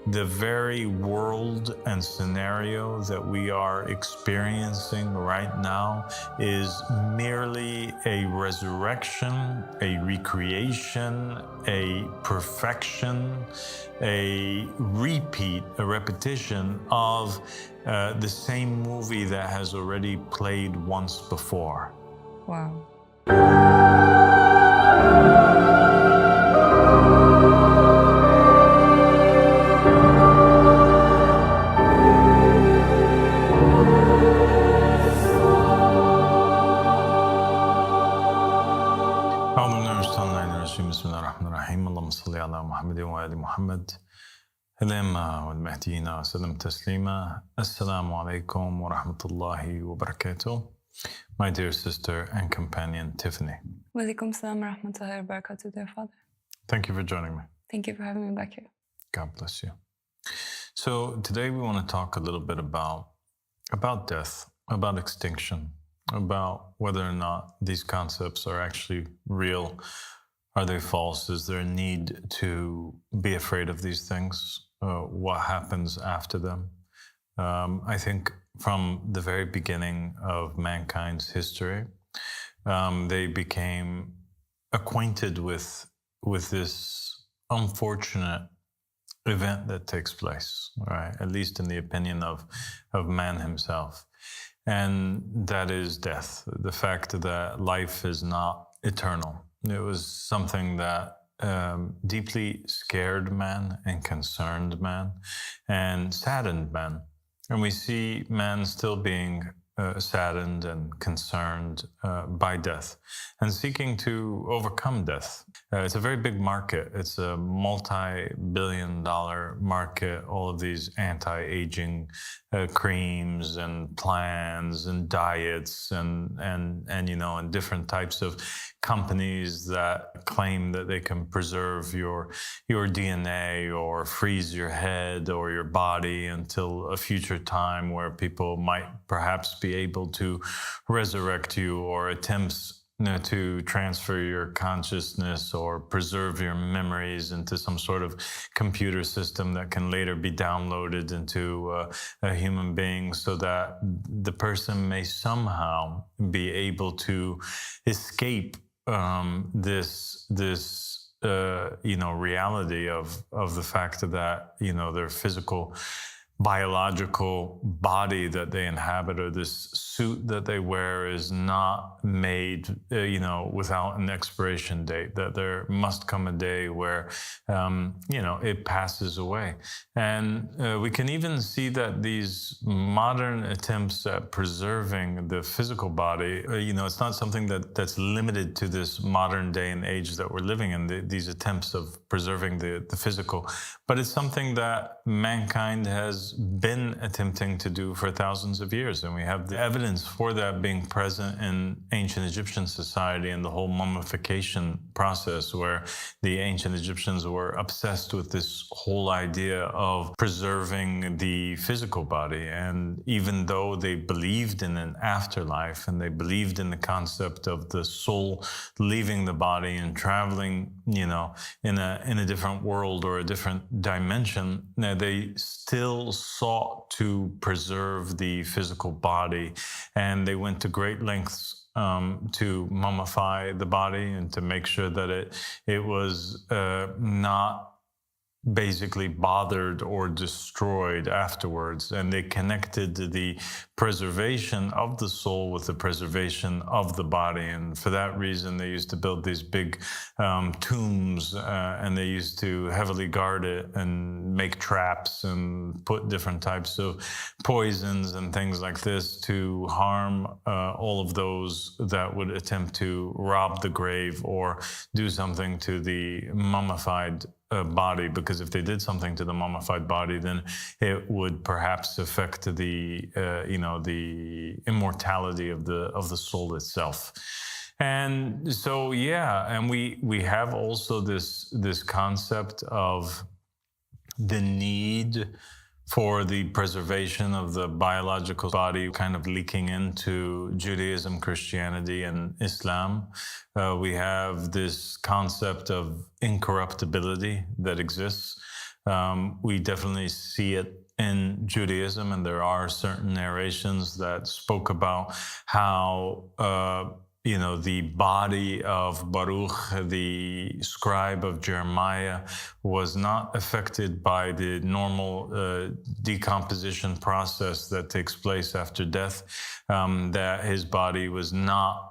the very world and scenario that we are experiencing right now is merely a resurrection, a recreation, a perfection, a repeat, a repetition of the same movie that has already played once before. Wow. Bismillahirrahmanirrahim. Allahumma salli ala Muhammadin wa ali Muhammad. Ilama wal mahdina wa sallam taslima. Assalamu alaikum wa rahmatullahi wa barakatuh. My dear sister and companion, Tiffany. Wa alaikum salam wa rahmatullahi wa barakatuh, dear Father. Thank you for joining me. Thank you for having me back here. God bless you. So today we want to talk a little bit about death, about extinction, about whether or not these concepts are actually real. Are they false? Is there a need to be afraid of these things? What happens after them? I think from the very beginning of mankind's history, they became acquainted with this unfortunate event that takes place, right? At least in the opinion of man himself. And that is death, the fact that life is not eternal. It was something that deeply scared man and concerned man and saddened man. And we see man still being saddened and concerned by death and seeking to overcome death. It's a very big market. It's a multi-billion-dollar market. All of these anti-aging creams and plans and diets and different types of companies that claim that they can preserve your DNA or freeze your head or your body until a future time where people might perhaps be able to resurrect you, or attempts to transfer your consciousness or preserve your memories into some sort of computer system that can later be downloaded into a human being, so that the person may somehow be able to escape this reality of the fact that their physical biological body that they inhabit, or this suit that they wear, is not made without an expiration date, that there must come a day where it passes away. And we can even see that these modern attempts at preserving the physical body, it's not something that's limited to this modern day and age that we're living in, these attempts of preserving the physical, but it's something that mankind has been attempting to do for thousands of years. And we have the evidence for that being present in ancient Egyptian society and the whole mummification process, where the ancient Egyptians were obsessed with this whole idea of preserving the physical body. And even though they believed in an afterlife and they believed in the concept of the soul leaving the body and traveling, in a different world or a different dimension, they still sought to preserve the physical body, and they went to great lengths to mummify the body and to make sure that it was not basically bothered or destroyed afterwards. And they connected the preservation of the soul with the preservation of the body. And for that reason, they used to build these big tombs, and they used to heavily guard it and make traps and put different types of poisons and things like this to harm all of those that would attempt to rob the grave or do something to the mummified body, because if they did something to the mummified body, then it would perhaps affect the the immortality of the soul itself. And so and we have also this concept of the need for the preservation of the biological body kind of leaking into Judaism, Christianity, and Islam. We have this concept of incorruptibility that exists. We definitely see it in Judaism, and there are certain narrations that spoke about how the body of Baruch, the scribe of Jeremiah, was not affected by the normal decomposition process that takes place after death, that his body was not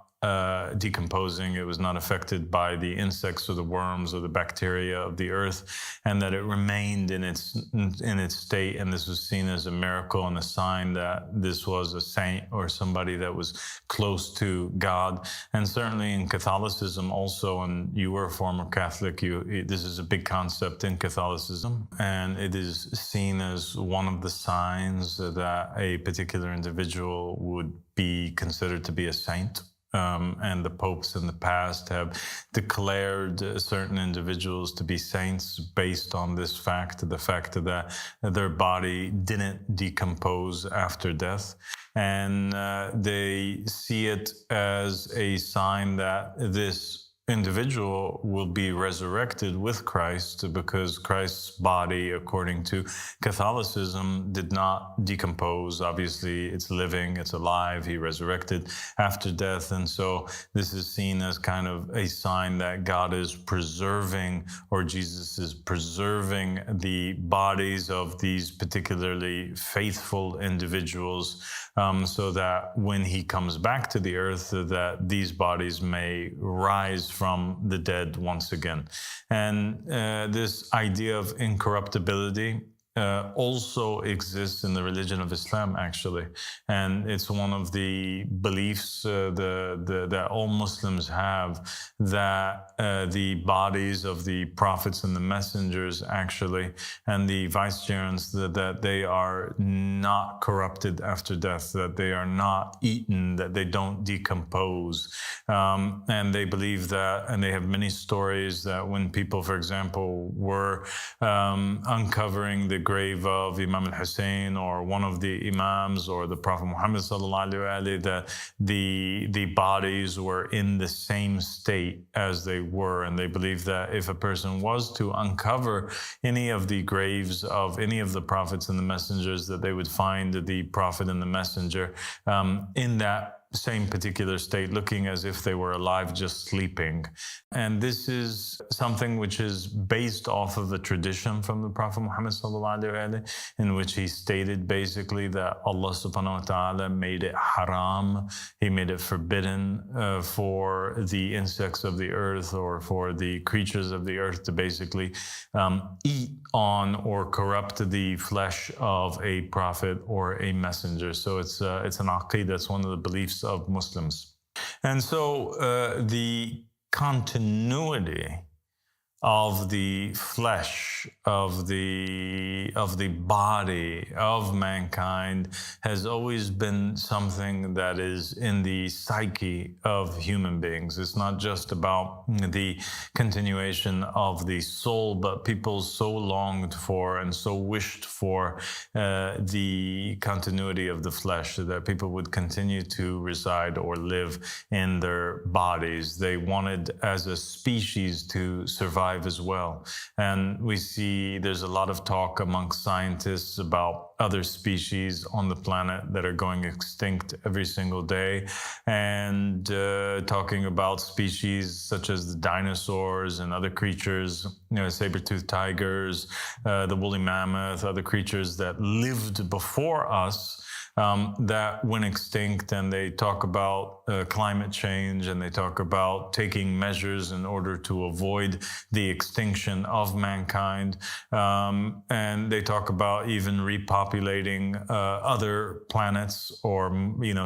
decomposing, it was not affected by the insects or the worms or the bacteria of the earth, and that it remained in its state. And this was seen as a miracle and a sign that this was a saint or somebody that was close to God. And certainly in Catholicism also, and you were a former Catholic, this is a big concept in Catholicism, and it is seen as one of the signs that a particular individual would be considered to be a saint. And the popes in the past have declared certain individuals to be saints based on this fact, the fact that their body didn't decompose after death. And they see it as a sign that this individual will be resurrected with Christ, because Christ's body, according to Catholicism, did not decompose. Obviously, it's living, it's alive. He resurrected after death. And so this is seen as kind of a sign that God is preserving, or Jesus is preserving, the bodies of these particularly faithful individuals, so that when he comes back to the earth, that these bodies may rise from the dead once again. And this idea of incorruptibility also exists in the religion of Islam, actually, and it's one of the beliefs that all Muslims have, that the bodies of the prophets and the messengers, actually, and the vicegerents, that they are not corrupted after death, that they are not eaten, that they don't decompose, and they believe that, and they have many stories that when people, for example, were uncovering the grave of Imam al-Hussein or one of the Imams or the Prophet Muhammad sallallahu alaihi wasallam, that the bodies were in the same state as they were. And they believe that if a person was to uncover any of the graves of any of the prophets and the messengers, that they would find the prophet and the messenger in that same particular state, looking as if they were alive, just sleeping. And this is something which is based off of a tradition from the Prophet Muhammad sallallahu alaihi wasallam, in which he stated basically that Allah subhanahu wa ta'ala made it haram, he made it forbidden for the insects of the earth or for the creatures of the earth to basically eat on or corrupt the flesh of a prophet or a messenger. So it's an aqeedah, that's one of the beliefs of Muslims. And so the continuity of the flesh, of the body of mankind has always been something that is in the psyche of human beings. It's not just about the continuation of the soul, but people so longed for and so wished for the continuity of the flesh, so that people would continue to reside or live in their bodies. They wanted, as a species, to survive as well. And we see there's a lot of talk amongst scientists about other species on the planet that are going extinct every single day, and talking about species such as the dinosaurs and other creatures, saber-toothed tigers, the woolly mammoth, other creatures that lived before us, that went extinct. And they talk about climate change, and they talk about taking measures in order to avoid the extinction of mankind. And they talk about even repopulating other planets, or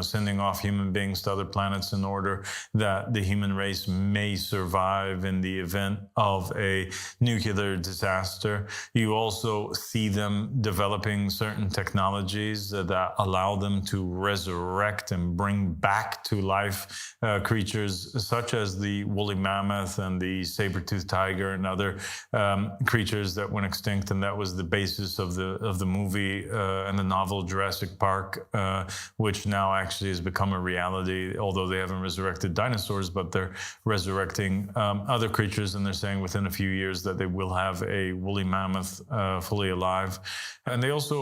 sending off human beings to other planets in order that the human race may survive in the event of a nuclear disaster. You also see them developing certain technologies that allow allow them to resurrect and bring back to life creatures such as the woolly mammoth and the saber-toothed tiger and other creatures that went extinct. And that was the basis of the movie and the novel Jurassic Park, which now actually has become a reality, although they haven't resurrected dinosaurs, but they're resurrecting other creatures, and they're saying within a few years that they will have a woolly mammoth fully alive. And they also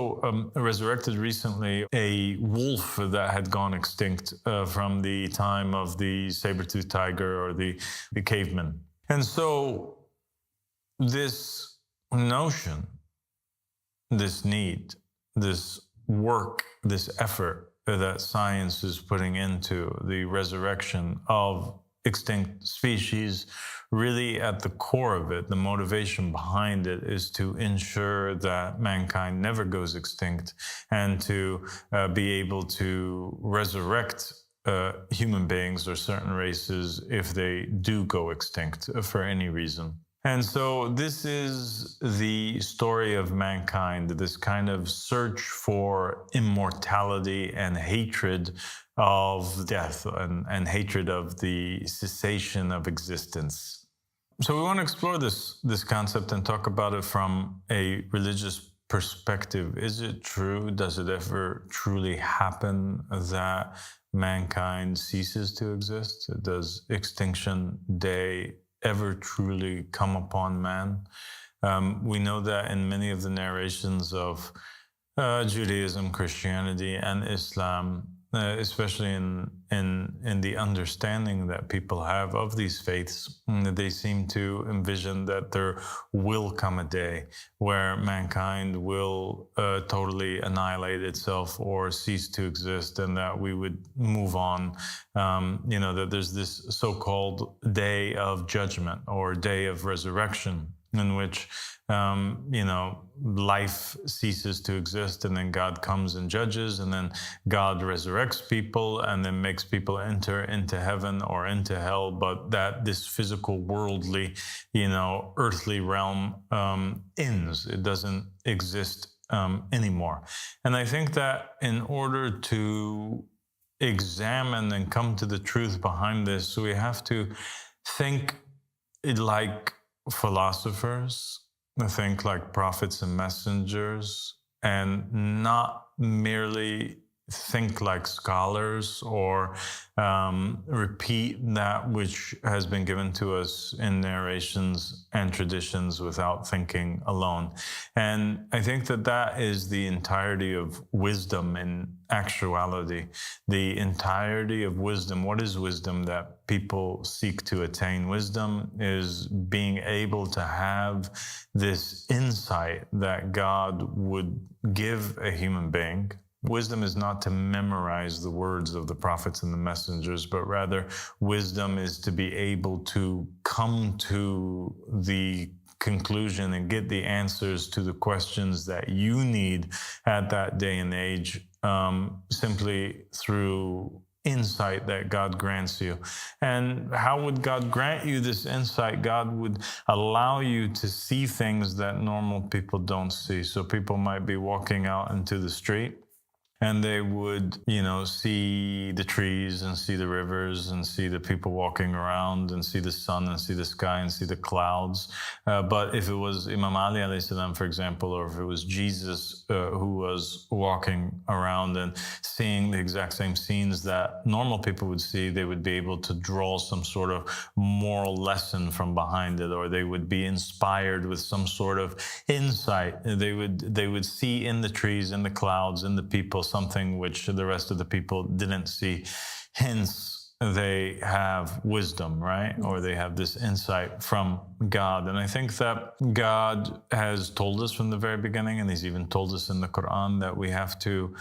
resurrected recently a wolf that had gone extinct from the time of the saber-toothed tiger or the caveman. And so this notion, this need, this work, this effort that science is putting into the resurrection of extinct species, really at the core of it, the motivation behind it is to ensure that mankind never goes extinct and to be able to resurrect human beings or certain races if they do go extinct for any reason. And so this is the story of mankind, this kind of search for immortality and hatred of death and hatred of the cessation of existence. So we want to explore this concept and talk about it from a religious perspective. Is it true? Does it ever truly happen that mankind ceases to exist? Does Extinction Day ever truly come upon man? We know that in many of the narrations of Judaism, Christianity, and Islam, especially in the understanding that people have of these faiths, they seem to envision that there will come a day where mankind will totally annihilate itself or cease to exist, and that we would move on. That there's this so-called day of judgment or day of resurrection in which life ceases to exist, and then God comes and judges, and then God resurrects people and then makes people enter into heaven or into hell, but that this physical, worldly, earthly realm ends. It doesn't exist anymore. And I think that in order to examine and come to the truth behind this, we have to think like philosophers, think like prophets and messengers, and not merely think like scholars or repeat that which has been given to us in narrations and traditions without thinking alone. And I think that that is the entirety of wisdom in actuality. The entirety of wisdom. What is wisdom that people seek to attain? Wisdom is being able to have this insight that God would give a human being. Wisdom is not to memorize the words of the prophets and the messengers, but rather wisdom is to be able to come to the conclusion and get the answers to the questions that you need at that day and age, simply through insight that God grants you. And how would God grant you this insight? God would allow you to see things that normal people don't see. So people might be walking out into the street, and they would, see the trees and see the rivers and see the people walking around and see the sun and see the sky and see the clouds. But if it was Imam Ali alayhi salam, for example, or if it was Jesus who was walking around and seeing the exact same scenes that normal people would see, they would be able to draw some sort of moral lesson from behind it, or they would be inspired with some sort of insight. They would see in the trees, in the clouds, in the people, something which the rest of the people didn't see. Hence, they have wisdom, right? Or they have this insight from God. And I think that God has told us from the very beginning, and He's even told us in the Qur'an, that we have to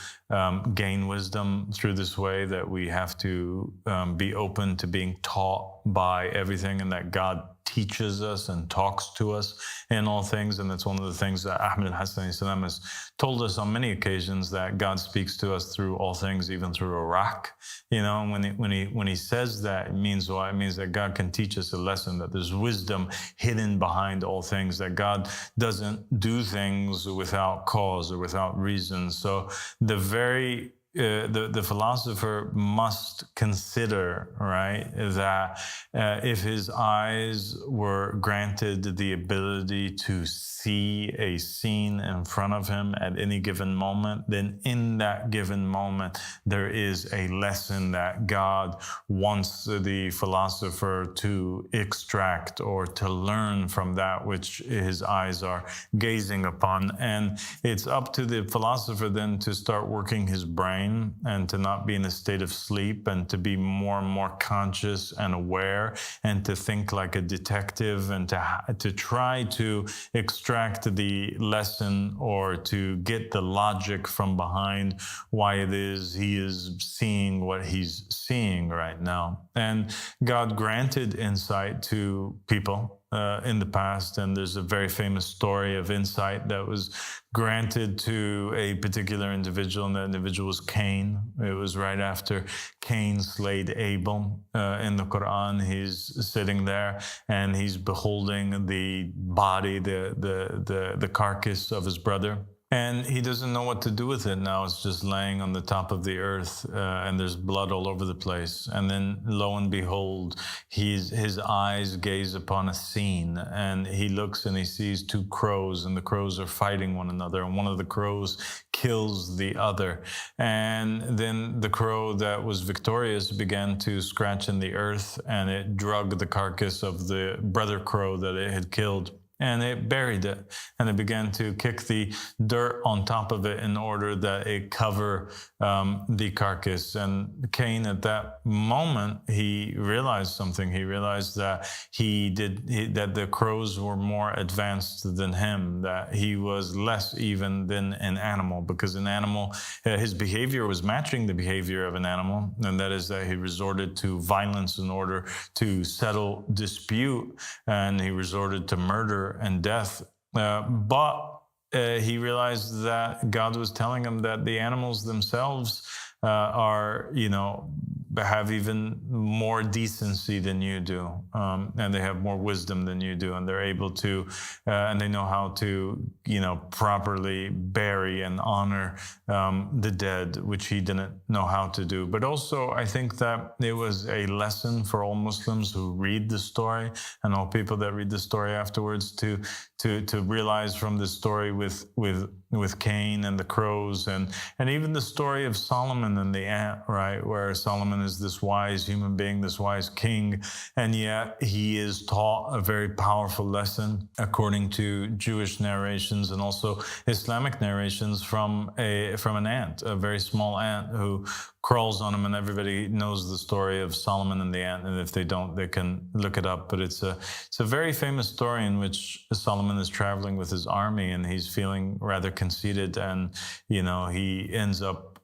gain wisdom through this way, that we have to be open to being taught by everything, and that God teaches us and talks to us in all things. And that's one of the things that Ahmed al-Hassan has told us on many occasions, that God speaks to us through all things, even through a rock. And when he says that, it means what? It means that God can teach us a lesson, that there's wisdom hidden behind all things, that God doesn't do things without cause or without reason. So the very the philosopher must consider, right, that if his eyes were granted the ability to see a scene in front of him at any given moment, then in that given moment, there is a lesson that God wants the philosopher to extract or to learn from that which his eyes are gazing upon. And it's up to the philosopher then to start working his brain and to not be in a state of sleep and to be more and more conscious and aware and to think like a detective and to try to extract the lesson or to get the logic from behind why it is he is seeing what he's seeing right now. And God granted insight to people in the past, and there's a very famous story of insight that was granted to a particular individual, and that individual was Cain. It was right after Cain slayed Abel. In the Qur'an, he's sitting there and he's beholding the body, the carcass of his brother. And he doesn't know what to do with it now. It's just laying on the top of the earth, and there's blood all over the place. And then, lo and behold, his eyes gaze upon a scene, and he looks and he sees two crows, and the crows are fighting one another, and one of the crows kills the other. And then the crow that was victorious began to scratch in the earth, and it drug the carcass of the brother crow that it had killed. And it buried it, and it began to kick the dirt on top of it in order that it cover the carcass. And Cain, at that moment, he realized something. He realized that that the crows were more advanced than him, that he was less even than an animal, because an animal, his behavior was matching the behavior of an animal, and that is that he resorted to violence in order to settle dispute, and he resorted to murder and death, but he realized that God was telling him that the animals themselves are, have even more decency than you do, and they have more wisdom than you do, and they're able to, and they know how to, properly bury and honor the dead, which he didn't know how to do. But also, I think that it was a lesson for all Muslims who read the story and all people that read the story afterwards to realize from the story with Cain and the crows, and even the story of Solomon and the ant, right, where Solomon is this wise human being, this wise king, and yet he is taught a very powerful lesson according to Jewish narrations and also Islamic narrations from an ant, a very small ant who crawls on him, and everybody knows the story of Solomon and the ant, and if they don't, they can look it up. But it's a very famous story in which Solomon is traveling with his army, and he's feeling rather conceited, and he ends up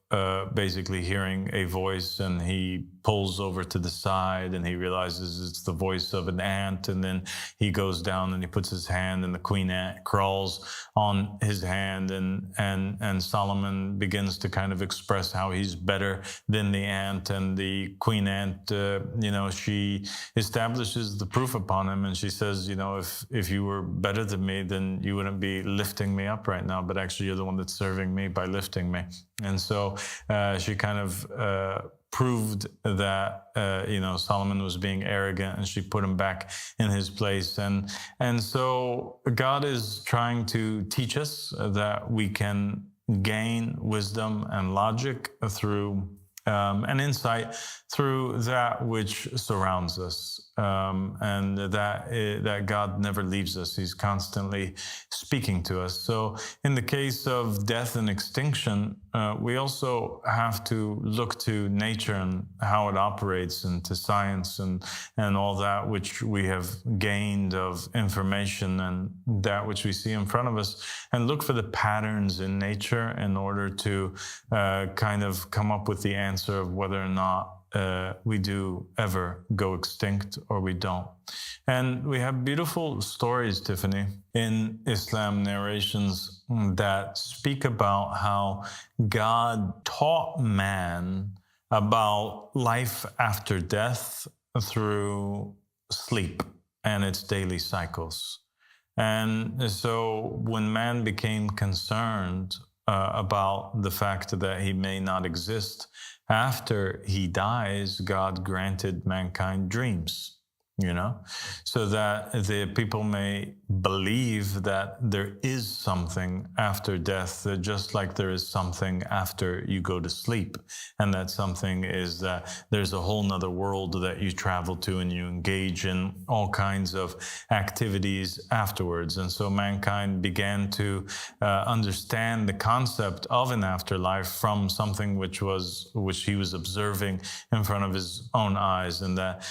basically hearing a voice, and he pulls over to the side and he realizes it's the voice of an ant, and then he goes down and he puts his hand, and the queen ant crawls on his hand, and Solomon begins to kind of express how he's better than the ant, and the queen ant, she establishes the proof upon him, and she says, if you were better than me, then you wouldn't be lifting me up right now, but actually you're the one that's serving me by lifting me. And so she kind of proved that Solomon was being arrogant, and she put him back in his place. And so God is trying to teach us that we can gain wisdom and logic through and insight through that which surrounds us, and that God never leaves us. He's constantly speaking to us. So in the case of death and extinction, we also have to look to nature and how it operates, and to science and all that which we have gained of information and that which we see in front of us, and look for the patterns in nature in order to kind of come up with the answer of whether or not we do ever go extinct or we don't. And we have beautiful stories, Tiffany, in Islam narrations that speak about how God taught man about life after death through sleep and its daily cycles. And so when man became concerned about the fact that he may not exist. After he dies, God granted mankind dreams, so that the people may believe that there is something after death, just like there is something after you go to sleep. And that something is that there's a whole nother world that you travel to and you engage in all kinds of activities afterwards. And so mankind began to understand the concept of an afterlife from something which he was observing in front of his own eyes, and that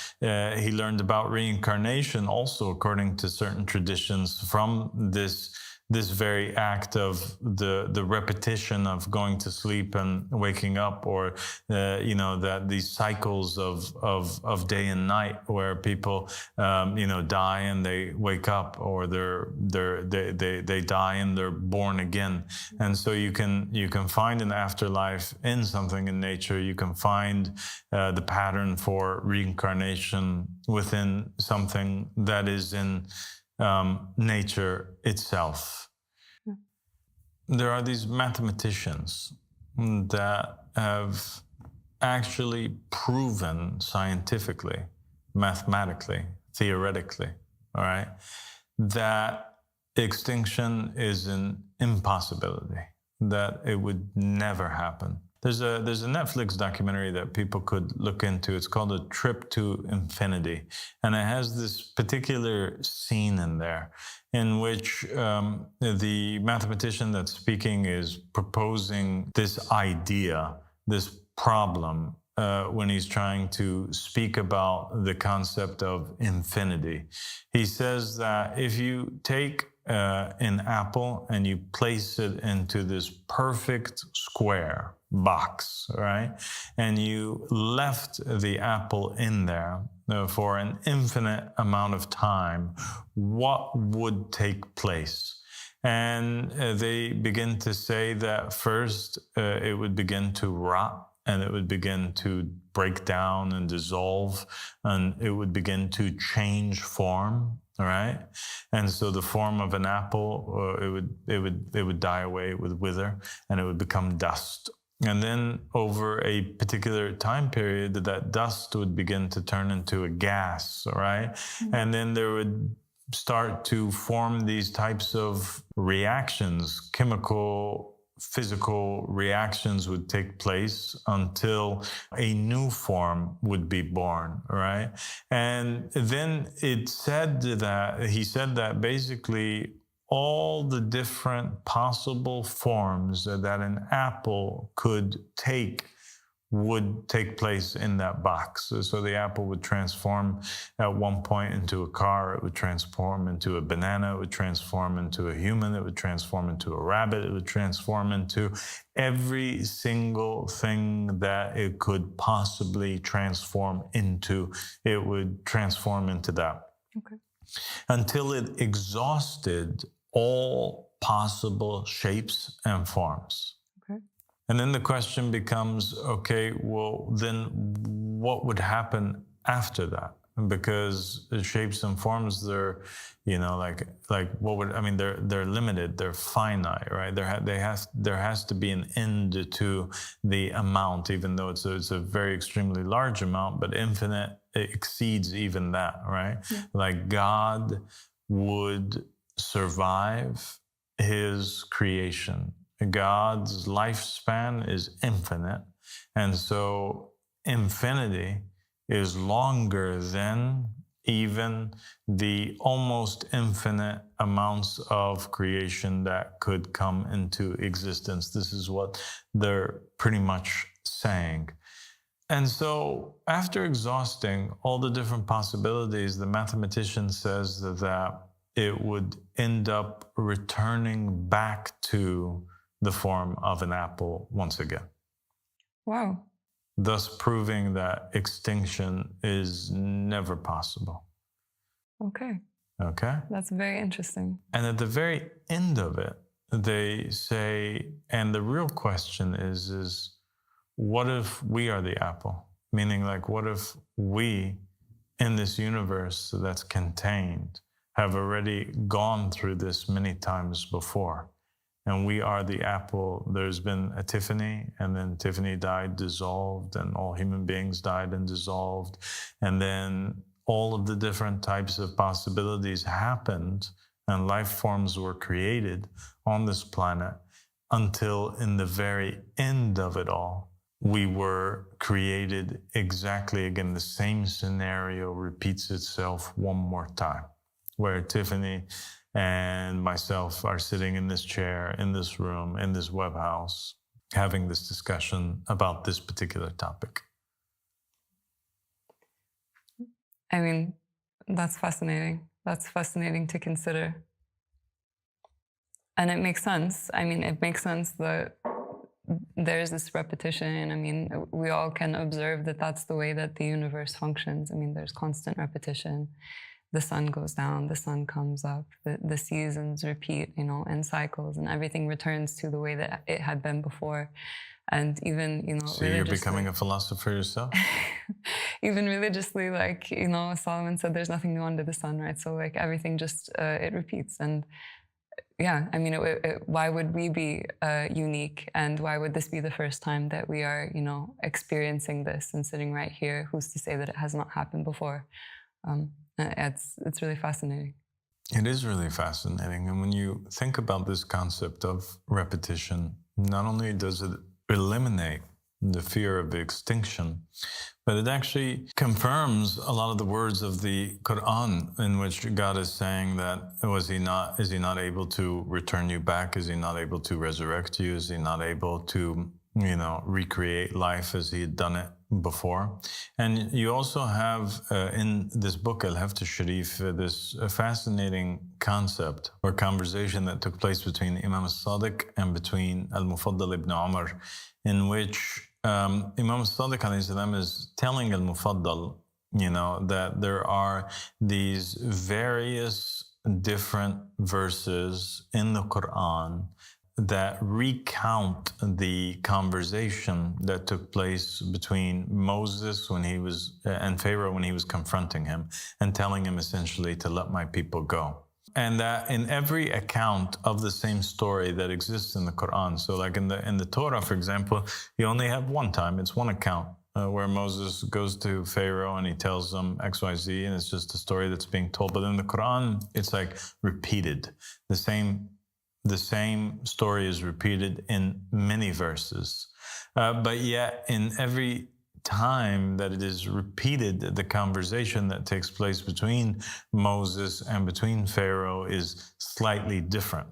he learned about reincarnation also, according to certain traditions, from this very act of the repetition of going to sleep and waking up, or that these cycles of day and night, where people die and they wake up, or they die and they're born again. And so you can find an afterlife in something in nature. You can find the pattern for reincarnation within something that is in nature itself. There are these mathematicians that have actually proven scientifically, mathematically, theoretically, all right, that extinction is an impossibility, that it would never happen. There's a Netflix documentary that people could look into. It's called A Trip to Infinity. And it has this particular scene in there in which the mathematician that's speaking is proposing this idea, this problem, when he's trying to speak about the concept of infinity. He says that if you take an apple and you place it into this perfect square box, right? And you left the apple in there for an infinite amount of time, what would take place? And they begin to say that first it would begin to rot, and it would begin to break down and dissolve, and it would begin to change form. All right, and so the form of an apple, it would die away, it would wither, and it would become dust. And then over a particular time period, that dust would begin to turn into a gas. All right, and then there would start to form these types of reactions, chemical, physical reactions would take place until a new form would be born, right? And then he said that basically all the different possible forms that an apple could take would take place in that box. So the apple would transform at one point into a car, it would transform into a banana, it would transform into a human, it would transform into a rabbit, it would transform into every single thing that it could possibly transform into. It would transform into that. Okay. Until it exhausted all possible shapes and forms. And then the question becomes, okay, well, then what would happen after that? Because the shapes and forms, they're, they're limited, they're finite, right? There has to be an end to the amount, even though it's a very extremely large amount, but infinite, it exceeds even that, right? Yeah. Like God would survive his creation. God's lifespan is infinite, and so infinity is longer than even the almost infinite amounts of creation that could come into existence. This is what they're pretty much saying. And so after exhausting all the different possibilities, the mathematician says that it would end up returning back to the form of an apple once again. Wow. Thus proving that extinction is never possible. Okay. Okay? That's very interesting. And at the very end of it, they say, and the real question is what if we are the apple? Meaning, like, what if we in this universe that's contained have already gone through this many times before? and we are the apple. There's been a Tiffany, and then Tiffany died, dissolved, and all human beings died and dissolved. And then all of the different types of possibilities happened, and life forms were created on this planet until in the very end of it all, we were created exactly again. The same scenario repeats itself one more time, where Tiffany and myself are sitting in this chair, in this room, in this web house, having this discussion about this particular topic. I mean, that's fascinating. That's fascinating to consider. And it makes sense. I mean, it makes sense that there's this repetition. I mean, we all can observe that that's the way that the universe functions. I mean, there's constant repetition. The sun goes down, the sun comes up, the seasons repeat, you know, in cycles, and everything returns to the way that it had been before. And even, you know, so you're becoming a philosopher yourself? Even religiously, like, you know, Solomon said, there's nothing new under the sun, right? So like everything just, it repeats. And yeah, I mean, why would we be unique? And why would this be the first time that we are, you know, experiencing this and sitting right here? Who's to say that it has not happened before? It's really fascinating. It is really fascinating. And when you think about this concept of repetition, not only does it eliminate the fear of extinction, but it actually confirms a lot of the words of the Qur'an, in which God is saying that, is he not able to return you back? Is he not able to resurrect you? Is he not able to, you know, recreate life as he had done it before? And you also have in this book, Al-Haft al-Sharif, this fascinating concept or conversation that took place between Imam al-Sadiq and between Al-Mufaddal ibn Umar, in which Imam al-Sadiq alayhi salam is telling Al-Mufaddal, you know, that there are these various different verses in the Qur'an that recount the conversation that took place between Moses when he was and Pharaoh when he was confronting him and telling him essentially to let my people go. And that in every account of the same story that exists in the Quran, so like in the Torah, for example, you only have one time, it's one account where Moses goes to Pharaoh and he tells them X, Y, Z, and it's just a story that's being told. But in the Quran, it's like repeated. The same story is repeated in many verses. But yet in every time that it is repeated, the conversation that takes place between Moses and between Pharaoh is slightly different.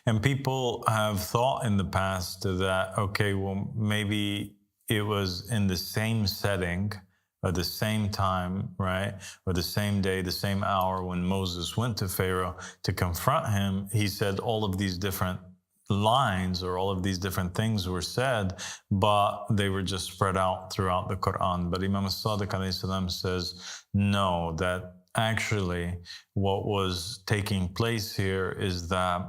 And people have thought in the past that, okay, well, maybe it was in the same setting or the same time, right? Or the same day, the same hour when Moses went to Pharaoh to confront him. He said all of these different lines or all of these different things were said, but they were just spread out throughout the Quran. But Imam al-Sadiq alayhi salam says, no, that actually what was taking place here is that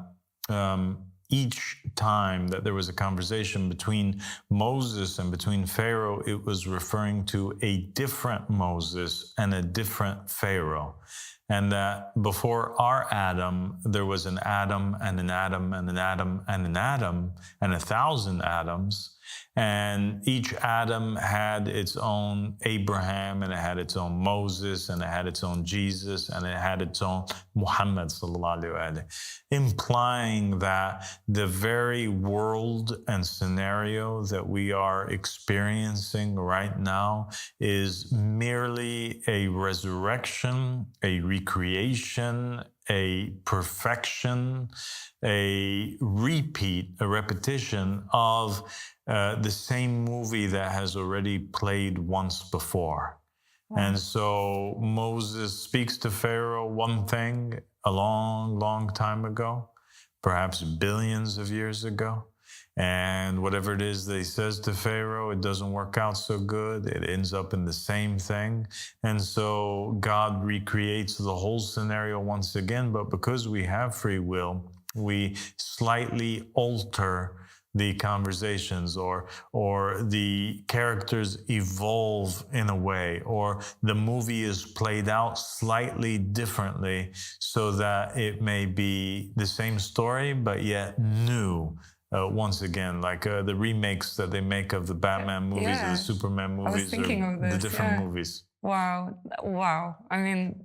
each time that there was a conversation between Moses and between Pharaoh, it was referring to a different Moses and a different Pharaoh. And that before our Adam, there was an Adam and an Adam and an Adam and an Adam and 1,000 Adams. And each Adam had its own Abraham, and it had its own Moses, and it had its own Jesus, and it had its own Muhammad sallallahu alaihi wasallam, implying that the very world and scenario that we are experiencing right now is merely a resurrection, a recreation, a perfection, a repeat, a repetition of the same movie that has already played once before. Wow. And so Moses speaks to Pharaoh one thing a long, long time ago, perhaps billions of years ago. And whatever it is that he says to Pharaoh, it doesn't work out so good. It ends up in the same thing. And so God recreates the whole scenario once again. But because we have free will, we slightly alter the conversations, or the characters evolve in a way, or the movie is played out slightly differently so that it may be the same story but yet new. Once again, like the remakes that they make of the Batman movies or the Superman movies, or the different movies. Wow. I mean,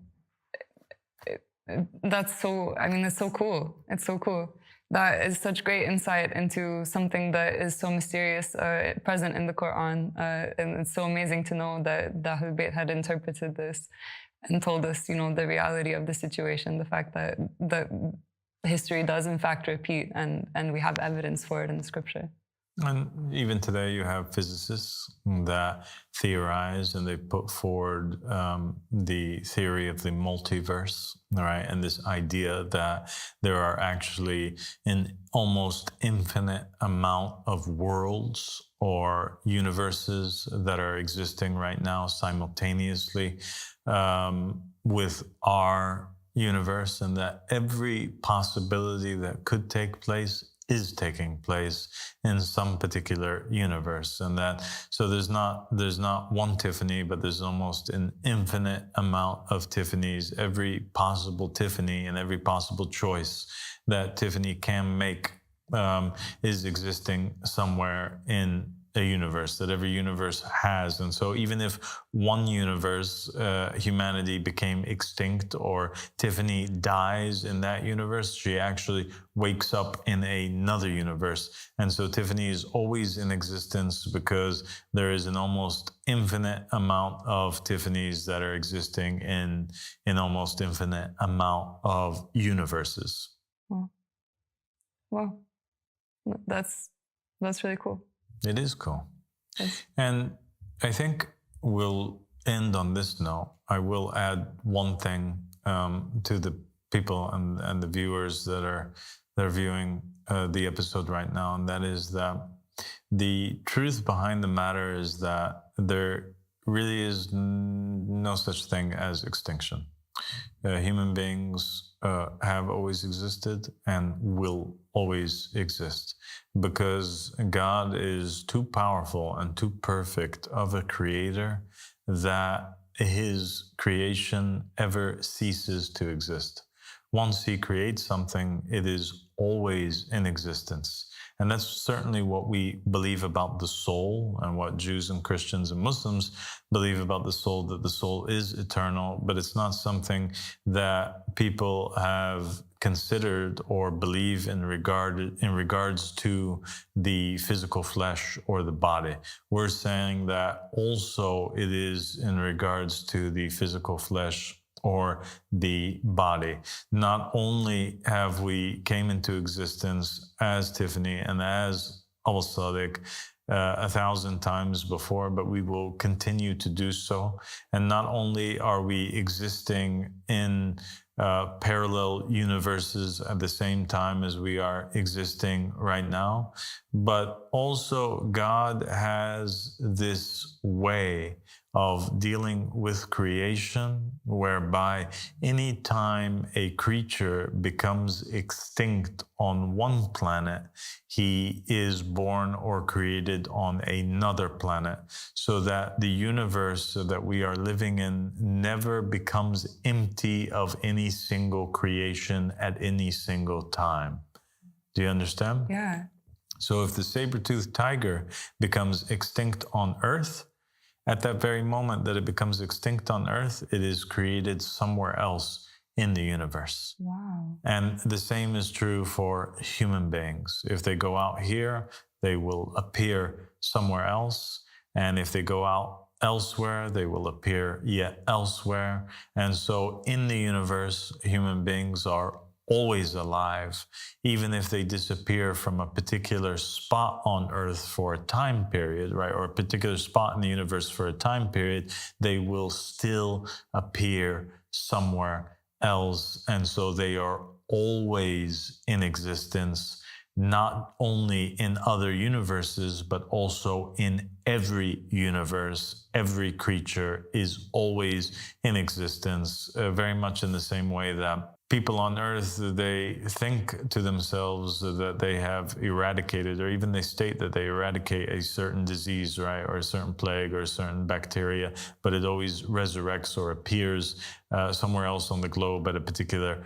it's so cool. It's so cool. That is such great insight into something that is so mysterious, present in the Quran. And it's so amazing to know that Ahlul Bayt had interpreted this and told us, the reality of the situation, the fact that history does in fact repeat, and we have evidence for it in the scripture. And even today you have physicists that theorize, and they put forward the theory of the multiverse, right? And this idea that there are actually an almost infinite amount of worlds or universes that are existing right now simultaneously with our universe, and that every possibility that could take place is taking place in some particular universe. And that, so there's not one Tiffany, but there's almost an infinite amount of Tiffany's. Every possible Tiffany and every possible choice that Tiffany can make is existing somewhere in a universe, that every universe has. And so even if one universe, humanity became extinct, or Tiffany dies in that universe, she actually wakes up in another universe. And so Tiffany is always in existence because there is an almost infinite amount of Tiffany's that are existing in an almost infinite amount of universes. Wow. That's really cool. It is cool. Yes. And I think we'll end on this note. I will add one thing to the people and the viewers that are viewing the episode right now, and that is that the truth behind the matter is that there really is no such thing as extinction. Human beings have always existed and will always exist, because God is too powerful and too perfect of a creator that his creation ever ceases to exist. Once he creates something, it is always in existence. And that's certainly what we believe about the soul, and what Jews and Christians and Muslims believe about the soul, that the soul is eternal, but it's not something that people have considered or believe in regards to the physical flesh or the body. We're saying that also it is in regards to the physical flesh or the body. Not only have we came into existence as Tiffany and as Al-Sadiq 1,000 times before, but we will continue to do so. And not only are we existing in parallel universes at the same time as we are existing right now, but also God has this way of dealing with creation, whereby any time a creature becomes extinct on one planet, he is born or created on another planet, so that the universe that we are living in never becomes empty of any single creation at any single time. Do you understand? Yeah. So if the saber-toothed tiger becomes extinct on Earth, at that very moment that it becomes extinct on Earth, it is created somewhere else in the universe. Wow. And the same is true for human beings. If they go out here, they will appear somewhere else. And if they go out elsewhere, they will appear yet elsewhere. And so in the universe, human beings are always alive, even if they disappear from a particular spot on Earth for a time period, right? Or a particular spot in the universe for a time period, they will still appear somewhere else. And so they are always in existence, not only in other universes, but also in every universe. Every creature is always in existence, very much in the same way that people on earth, they think to themselves that they have eradicated, or even they state that they eradicate a certain disease, right, or a certain plague or a certain bacteria, but it always resurrects or appears somewhere else on the globe at a particular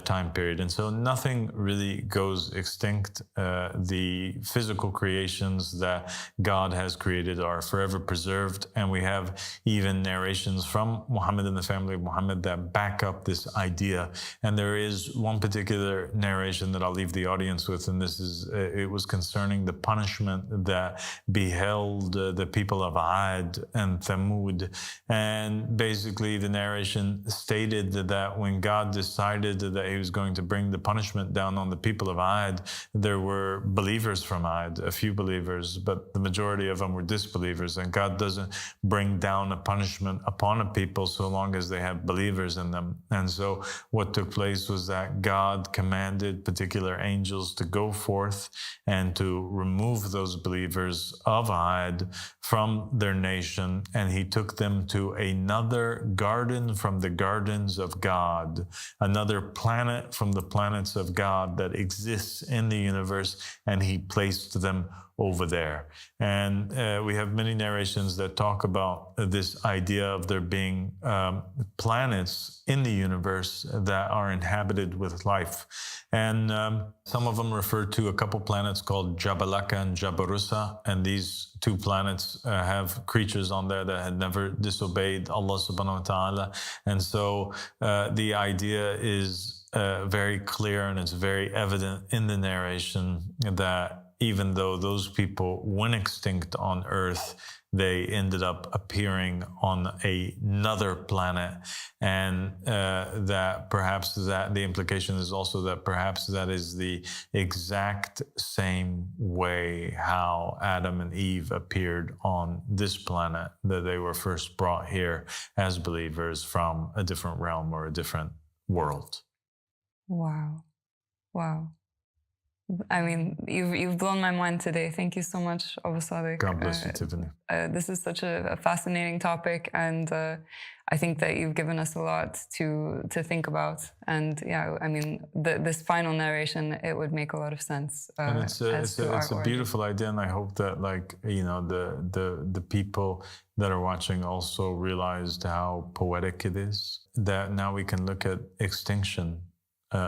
time period. And so nothing really goes extinct. The physical creations that God has created are forever preserved. And we have even narrations from Muhammad and the family of Muhammad that back up this idea. And there is one particular narration that I'll leave the audience with, and this is, it was concerning the punishment that beheld the people of Ad and Thamud. And basically the narration stated that when God decided that he was going to bring the punishment down on the people of Ad, there were believers from Ad, a few believers, but the majority of them were disbelievers. And God doesn't bring down a punishment upon a people so long as they have believers in them. And so what took place was that God commanded particular angels to go forth and to remove those believers of Ad from their nation, and he took them to another garden from the gardens of God, another planet from the planets of God that exists in the universe, and he placed them over there. And we have many narrations that talk about this idea of there being planets in the universe that are inhabited with life. And some of them refer to a couple planets called Jabalaka and Jabarusa. And these two planets have creatures on there that had never disobeyed Allah subhanahu wa ta'ala. And so the idea is very clear, and it's very evident in the narration that even though those people went extinct on Earth, they ended up appearing on another planet. And that perhaps that the implication is also that perhaps that is the exact same way how Adam and Eve appeared on this planet, that they were first brought here as believers from a different realm or a different world. Wow. Wow. I mean, you've blown my mind today. Thank you so much, Aba Sadiq. God bless you, Tiffany. This is such a fascinating topic, and I think that you've given us a lot to think about. And yeah, I mean, this final narration, it would make a lot of sense. And it's a beautiful idea, and I hope that, like, you know, the people that are watching also realized how poetic it is. That now we can look at extinction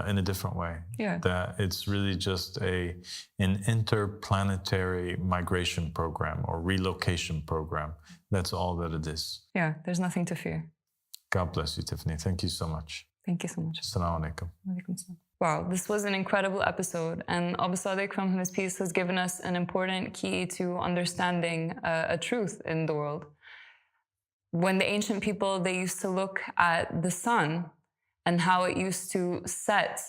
in a different way. Yeah. That it's really just an interplanetary migration program or relocation program. That's all that it is. Yeah, there's nothing to fear. God bless you, Tiffany. Thank you so much. Thank you so much. Assalamu alaikum. Wow, this was an incredible episode, and Aba Sadiq, from his peace, has given us an important key to understanding a truth in the world. When the ancient people, they used to look at the sun and how it used to set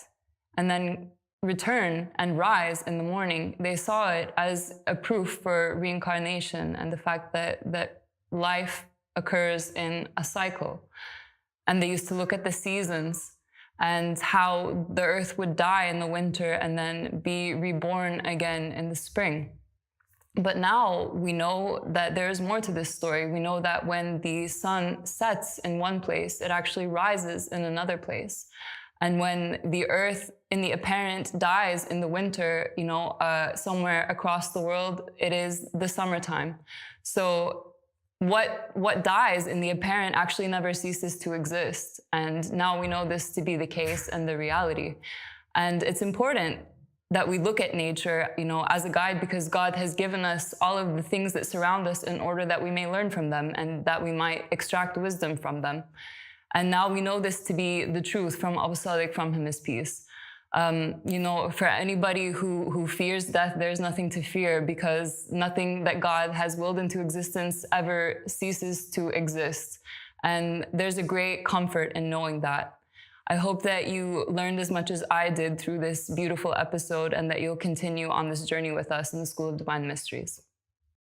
and then return and rise in the morning, they saw it as a proof for reincarnation and the fact that life occurs in a cycle. And they used to look at the seasons and how the earth would die in the winter and then be reborn again in the spring. But now we know that there's more to this story. We know that when the sun sets in one place, it actually rises in another place. And when the earth in the apparent dies in the winter, you know, somewhere across the world, it is the summertime. So what dies in the apparent actually never ceases to exist. And now we know this to be the case and the reality. And it's important that we look at nature, you know, as a guide, because God has given us all of the things that surround us in order that we may learn from them and that we might extract wisdom from them. And now we know this to be the truth from Aba Sadiq, from him his peace. You know, for anybody who fears death, there's nothing to fear, because nothing that God has willed into existence ever ceases to exist. And there's a great comfort in knowing that. I hope that you learned as much as I did through this beautiful episode, and that you'll continue on this journey with us in the School of Divine Mysteries.